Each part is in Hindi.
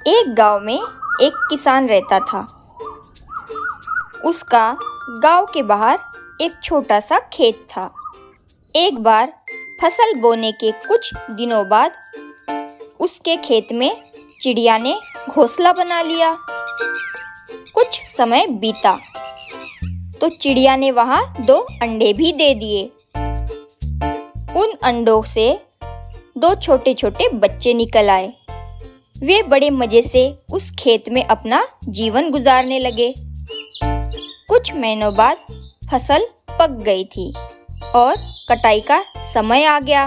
एक गांव में एक किसान रहता था। उसका गांव के बाहर एक छोटा सा खेत था। एक बार फसल बोने के कुछ दिनों बाद उसके खेत में चिड़िया ने घोंसला बना लिया। कुछ समय बीता तो चिड़िया ने वहां 2 अंडे भी दे दिए। उन अंडों से 2 छोटे छोटे बच्चे निकल आए। वे बड़े मजे से उस खेत में अपना जीवन गुजारने लगे। कुछ महीनों बाद फसल पक गई थी और कटाई का समय आ गया।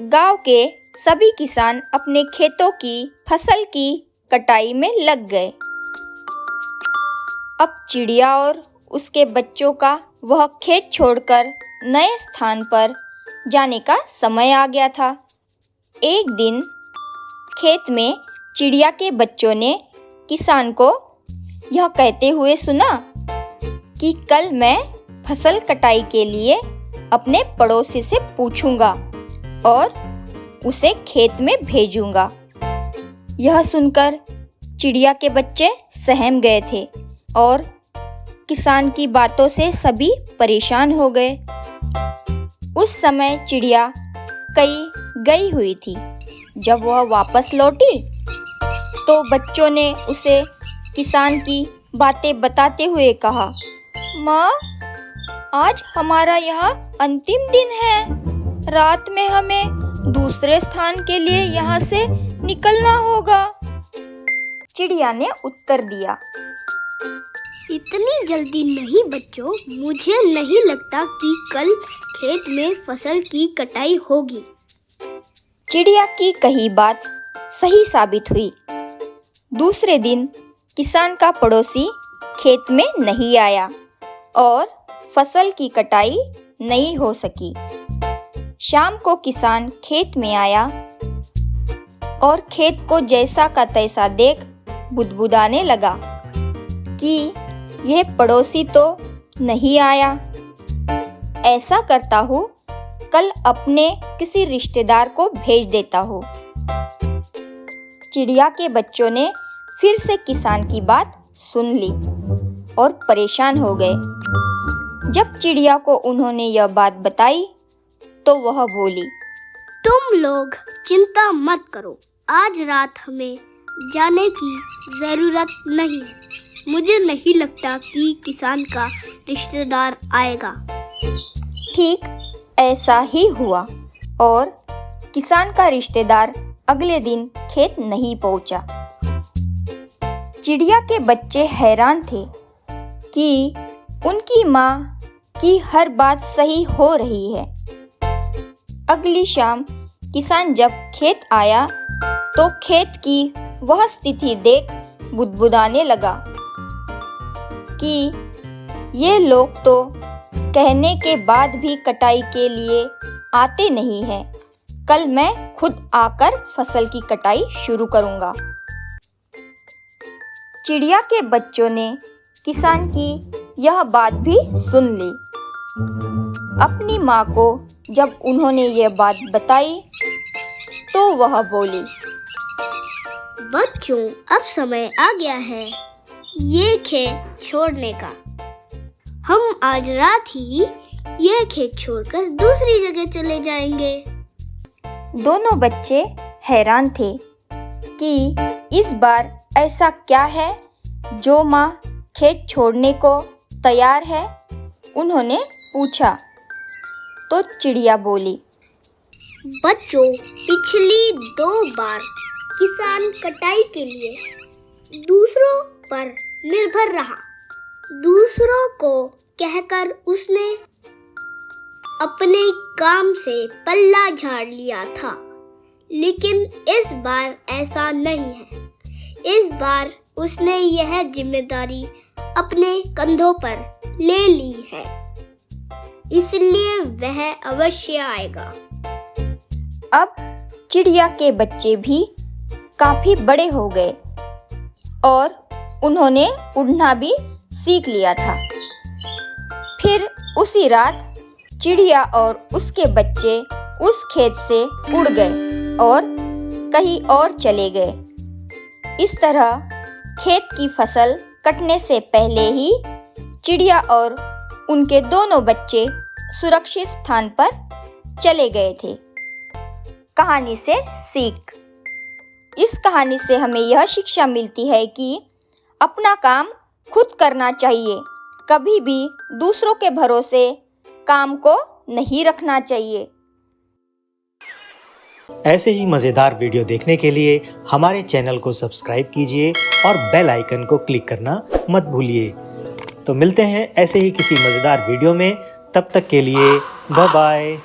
गांव के सभी किसान अपने खेतों की फसल की कटाई में लग गए। अब चिड़िया और उसके बच्चों का वह खेत छोड़कर नए स्थान पर जाने का समय आ गया था। एक दिन खेत में चिड़िया के बच्चों ने किसान को यह कहते हुए सुना कि कल मैं फसल कटाई के लिए अपने पड़ोसी से पूछूंगा और उसे खेत में भेजूंगा। यह सुनकर चिड़िया के बच्चे सहम गए थे और किसान की बातों से सभी परेशान हो गए। उस समय चिड़िया कहीं गई हुई थी। जब वह वापस लौटी तो बच्चों ने उसे किसान की बातें बताते हुए कहा, माँ, आज हमारा यहाँ अंतिम दिन है। रात में हमें दूसरे स्थान के लिए यहाँ से निकलना होगा। चिड़िया ने उत्तर दिया, इतनी जल्दी नहीं बच्चों, मुझे नहीं लगता कि कल खेत में फसल की कटाई होगी। चिड़िया की कही बात सही साबित हुई। दूसरे दिन किसान का पड़ोसी खेत में नहीं आया और फसल की कटाई नहीं हो सकी। शाम को किसान खेत में आया और खेत को जैसा का तैसा देख बुदबुदाने लगा कि यह पड़ोसी तो नहीं आया। ऐसा करता हूँ, कल अपने किसी रिश्तेदार को भेज देता हूँ। चिड़िया के बच्चों ने फिर से किसान की बात सुन ली और परेशान हो गए। जब चिड़िया को उन्होंने यह बात बताई तो वह बोली, तुम लोग चिंता मत करो, आज रात हमें जाने की जरूरत नहीं है। मुझे नहीं लगता कि किसान का रिश्तेदार आएगा। ठीक ऐसा ही हुआ और किसान का रिश्तेदार अगले दिन खेत नहीं पहुंचा। चिड़िया के बच्चे हैरान थे कि उनकी माँ की हर बात सही हो रही है। अगली शाम किसान जब खेत आया तो खेत की वह स्थिति देख बुदबुदाने लगा कि ये लोग तो कहने के बाद भी कटाई के लिए आते नहीं हैं। कल मैं खुद आकर फसल की कटाई शुरू करूंगा। चिड़िया के बच्चों ने किसान की यह बात भी सुन ली। अपनी माँ को जब उन्होंने यह बात बताई तो वह बोली, बच्चों, अब समय आ गया है ये खेत छोड़ने का। हम आज रात ही यह खेत छोड़कर दूसरी जगह चले जाएंगे। दोनों बच्चे हैरान थे कि इस बार ऐसा क्या है जो माँ खेत छोड़ने को तैयार है। उन्होंने पूछा तो चिड़िया बोली, बच्चों, पिछली 2 बार किसान कटाई के लिए दूसरों पर निर्भर रहा। दूसरों को कहकर उसने अपने काम से पल्ला झाड़ लिया था, लेकिन इस बार ऐसा नहीं है। इस बार उसने यह जिम्मेदारी अपने कंधों पर ले ली है, इसलिए वह अवश्य आएगा। अब चिड़िया के बच्चे भी काफी बड़े हो गए और उन्होंने उड़ना भी सीख लिया था। फिर उसी रात चिड़िया और उसके बच्चे उस खेत से उड़ गए और कहीं और चले गए। इस तरह खेत की फसल कटने से पहले ही चिड़िया और उनके दोनों बच्चे सुरक्षित स्थान पर चले गए थे। कहानी से सीख। इस कहानी से हमें यह शिक्षा मिलती है कि अपना काम खुद करना चाहिए, कभी भी दूसरों के भरोसे काम को नहीं रखना चाहिए। ऐसे ही मज़ेदार वीडियो देखने के लिए हमारे चैनल को सब्सक्राइब कीजिए और बेल आइकन को क्लिक करना मत भूलिए। तो मिलते हैं ऐसे ही किसी मज़ेदार वीडियो में, तब तक के लिए बाय बाय।